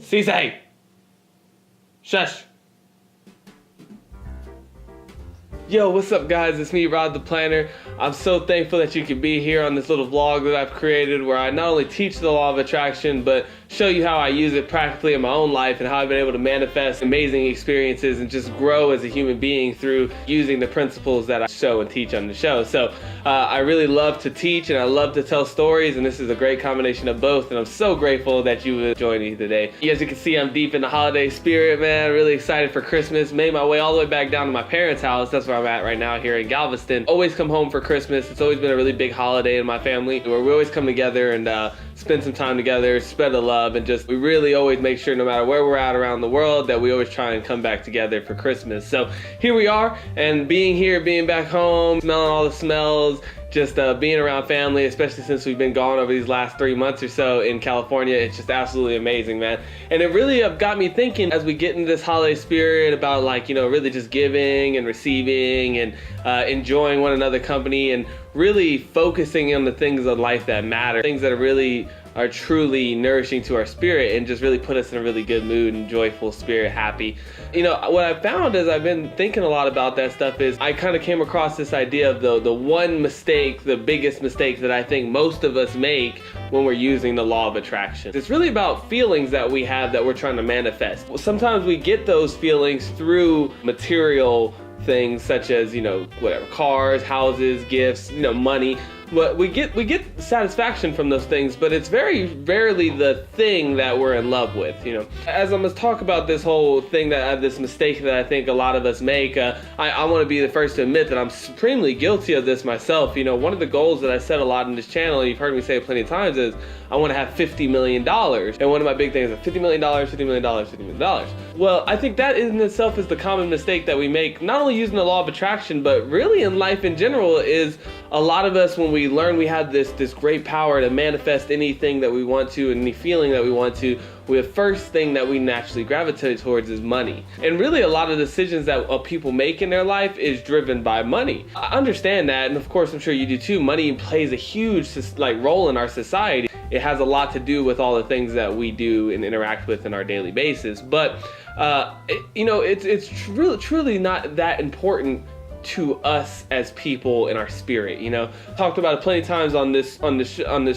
Cisse! Shush! Yo, what's up guys? It's me, Rod the Planner. I'm so thankful that you can be here on this little vlog that I've created where I not only teach the law of attraction, but show you how I use it practically in my own life and how I've been able to manifest amazing experiences and just grow as a human being through using the principles that I show and teach on the show. So I really love to teach and I love to tell stories, and this is a great combination of both, and I'm so grateful that you would join me today. As you can see, I'm deep in the holiday spirit, man. Really excited for Christmas. Made my way all the way back down to my parents' house. That's where I'm at right now here in Galveston. Always come home for Christmas. It's always been a really big holiday in my family where we always come together and spend some time together, spread the love, and just we really always make sure no matter where we're at around the world that we always try and come back together for Christmas. So here we are, and being here, being back home, smelling all the smells, just being around family, especially since we've been gone over these last 3 months or so in California. It's just absolutely amazing, man. And it really got me thinking as we get into this holiday spirit about, like, you know, really just giving and receiving and enjoying one another company and really focusing on the things of life that matter, things that are truly nourishing to our spirit and just really put us in a really good mood and joyful spirit, happy. You know, what I found as I've been thinking a lot about that stuff is I kind of came across this idea of the one mistake, the biggest mistake that I think most of us make when we're using the law of attraction. It's really about feelings that we have that we're trying to manifest. Sometimes we get those feelings through material things such as, you know, whatever, cars, houses, gifts, you know, money. But we get satisfaction from those things, but it's very rarely the thing that we're in love with, you know. As I'm going to talk about this whole thing, this mistake that I think a lot of us make, I want to be the first to admit that I'm supremely guilty of this myself. You know, one of the goals that I set a lot in this channel, and you've heard me say it plenty of times, is I want to have $50 million. And one of my big things is $50 million, $50 million, $50 million. Well, I think that in itself is the common mistake that we make, not only using the law of attraction, but really in life in general. Is a lot of us, when we learn we have this great power to manifest anything that we want to and any feeling that we want to, the first thing that we naturally gravitate towards is money. And really a lot of decisions that people make in their life is driven by money. I understand that, and of course I'm sure you do too. Money plays a huge role in our society. It has a lot to do with all the things that we do and interact with in our daily basis. But you know, it's truly not that important to us as people in our spirit. You know, talked about it plenty of times on this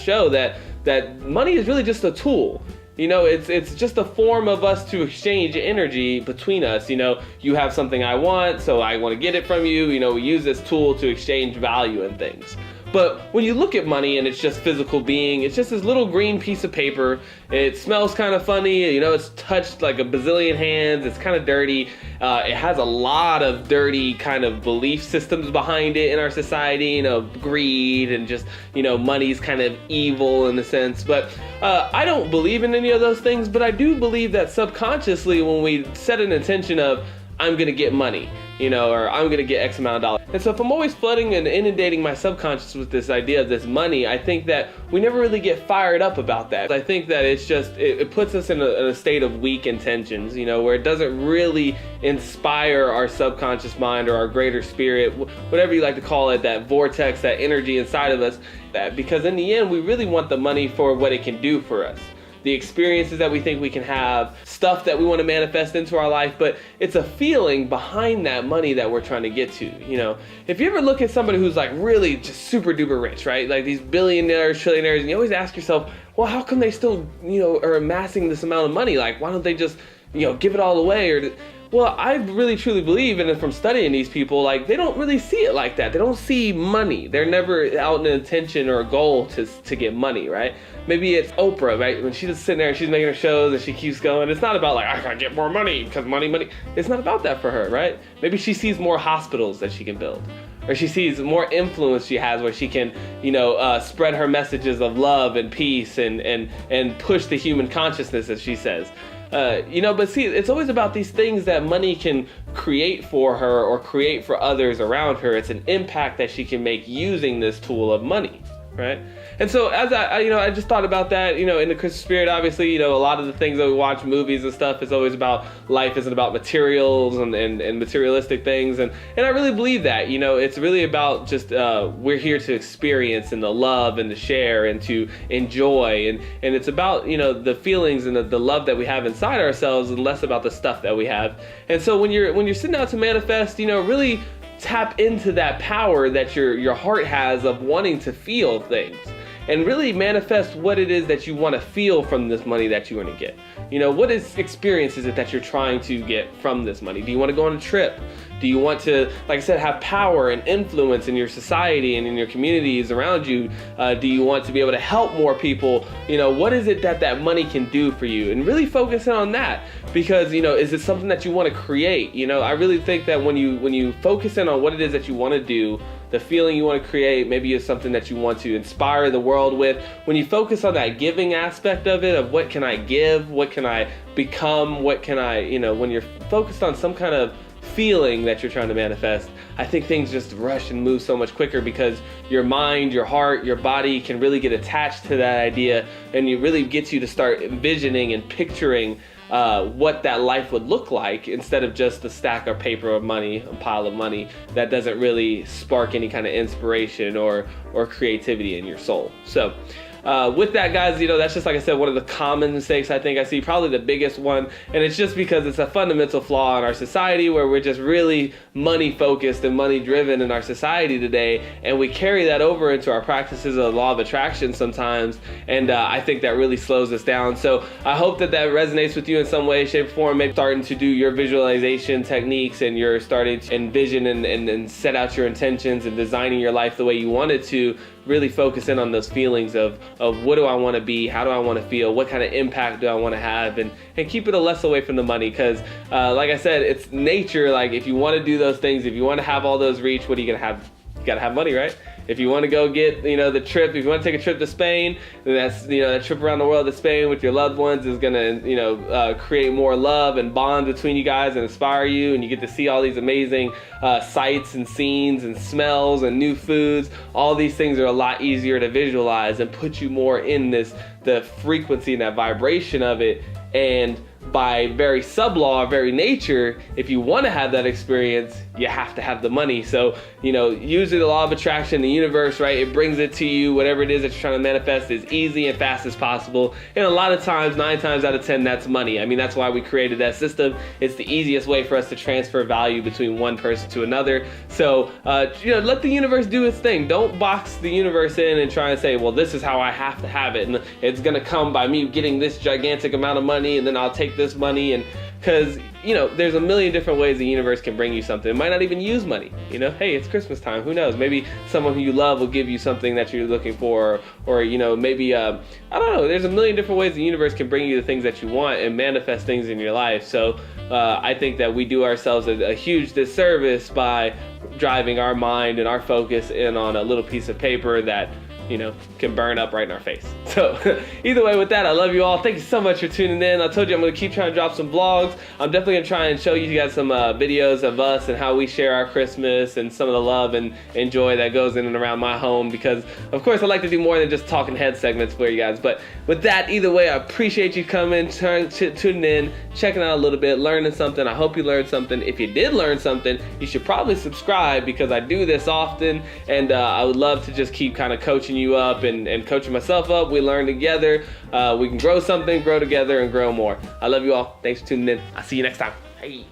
show that money is really just a tool. You know, it's just a form of us to exchange energy between us. You know, you have something I want, so I want to get it from you. You know, we use this tool to exchange value and things. But when you look at money and it's just physical being, it's just this little green piece of paper. It smells kind of funny, you know, it's touched like a bazillion hands, it's kind of dirty. It has a lot of dirty kind of belief systems behind it in our society, you know, greed and just, you know, money's kind of evil in a sense. But I don't believe in any of those things, but I do believe that subconsciously when we set an intention of, I'm gonna get money, you know, or I'm gonna get X amount of dollars. And so if I'm always flooding and inundating my subconscious with this idea of this money, I think that we never really get fired up about that. I think that it's just, it puts us in a state of weak intentions, you know, where it doesn't really inspire our subconscious mind or our greater spirit, whatever you like to call it, that vortex, that energy inside of us, because in the end, we really want the money for what it can do for us. The experiences that we think we can have, stuff that we want to manifest into our life, but it's a feeling behind that money that we're trying to get to. You know, if you ever look at somebody who's like really just super duper rich, right? Like these billionaires, trillionaires, and you always ask yourself, well, how come they still, you know, are amassing this amount of money? Like, why don't they just, you know, give it all away? Or, well, I really truly believe, and from studying these people, like they don't really see it like that. They don't see money. They're never out in an intention or a goal to get money, right? Maybe it's Oprah, right? When she's just sitting there and she's making her shows and she keeps going, it's not about like, I gotta get more money because money. It's not about that for her, right? Maybe she sees more hospitals that she can build. Or she sees more influence she has where she can, you know, spread her messages of love and peace and push the human consciousness, as she says. You know, but see, it's always about these things that money can create for her or create for others around her. It's an impact that she can make using this tool of money, right? And so as I just thought about that, in the Christmas spirit, obviously, a lot of the things that we watch, movies and stuff, is always about life isn't about materials and materialistic things. And I really believe that, it's really about just, we're here to experience and to love and to share and to enjoy. And it's about, the feelings and the love that we have inside ourselves and less about the stuff that we have. And so when you're sitting out to manifest, really tap into that power that your heart has of wanting to feel things, and really manifest what it is that you want to feel from this money that you want to get. What experience is it that you're trying to get from this money? Do you want to go on a trip? Do you want to, like I said, have power and influence in your society and in your communities around you? Do you want to be able to help more people? What is it that money can do for you? And really focusing on that, because, is it something that you want to create? I really think that when you focus in on what it is that you want to do, the feeling you want to create, maybe it's something that you want to inspire the world with. When you focus on that giving aspect of it, of what can I give, what can I become, what can I, when you're focused on some kind of feeling that you're trying to manifest, I think things just rush and move so much quicker, because your mind, your heart, your body can really get attached to that idea, and it really gets you to start envisioning and picturing what that life would look like, instead of just a stack of paper of money, a pile of money that doesn't really spark any kind of inspiration or creativity in your soul. So with that, guys, that's just, like I said, one of the common mistakes I think I see, probably the biggest one. And it's just because it's a fundamental flaw in our society, where we're just really money focused and money driven in our society today. And we carry that over into our practices of the law of attraction sometimes. And I think that really slows us down. So I hope that resonates with you in some way, shape, or form. Maybe starting to do your visualization techniques, and you're starting to envision and set out your intentions and designing your life the way you want it to. Really focus in on those feelings of what do I want to be, how do I want to feel, what kind of impact do I want to have, and keep it a less away from the money, because like I said, it's nature. Like, if you want to do those things, if you want to have all those reach, what are you gonna have? You gotta have money, right? If you want to go get, the trip, if you want to take a trip to Spain, then that's, that trip around the world to Spain with your loved ones is going to, create more love and bond between you guys and inspire you. And you get to see all these amazing sights and scenes and smells and new foods. All these things are a lot easier to visualize and put you more in the frequency and that vibration of it. And by very sub-law, very nature, if you want to have that experience, you have to have the money. So, usually the law of attraction, the universe, right, it brings it to you. Whatever it is that you're trying to manifest is easy and fast as possible. And a lot of times, 9 times out of 10, that's money. I mean, that's why we created that system. It's the easiest way for us to transfer value between one person to another. So, let the universe do its thing. Don't box the universe in and try and say, well, this is how I have to have it, and it's going to come by me getting this gigantic amount of money, and then I'll take this money. And because there's a million different ways the universe can bring you something. It might not even use money. Hey, it's Christmas time, who knows, maybe someone who you love will give you something that you're looking for, or maybe I don't know, there's a million different ways the universe can bring you the things that you want and manifest things in your life. So I think that we do ourselves a huge disservice by driving our mind and our focus in on a little piece of paper that can burn up right in our face. So either way, with that, I love you all. Thank you so much for tuning in. I told you I'm going to keep trying to drop some vlogs. I'm definitely going to try and show you guys some videos of us and how we share our Christmas and some of the love and joy that goes in and around my home, because of course I like to do more than just talking head segments for you guys. But with that, either way, I appreciate you coming, tuning in, checking out a little bit, learning something. I hope you learned something. If you did learn something, you should probably subscribe, because I do this often, and I would love to just keep kind of coaching you up and coaching myself up. We learn together. We can grow something, grow together, and grow more. I love you all. Thanks for tuning in. I'll see you next time. Hey.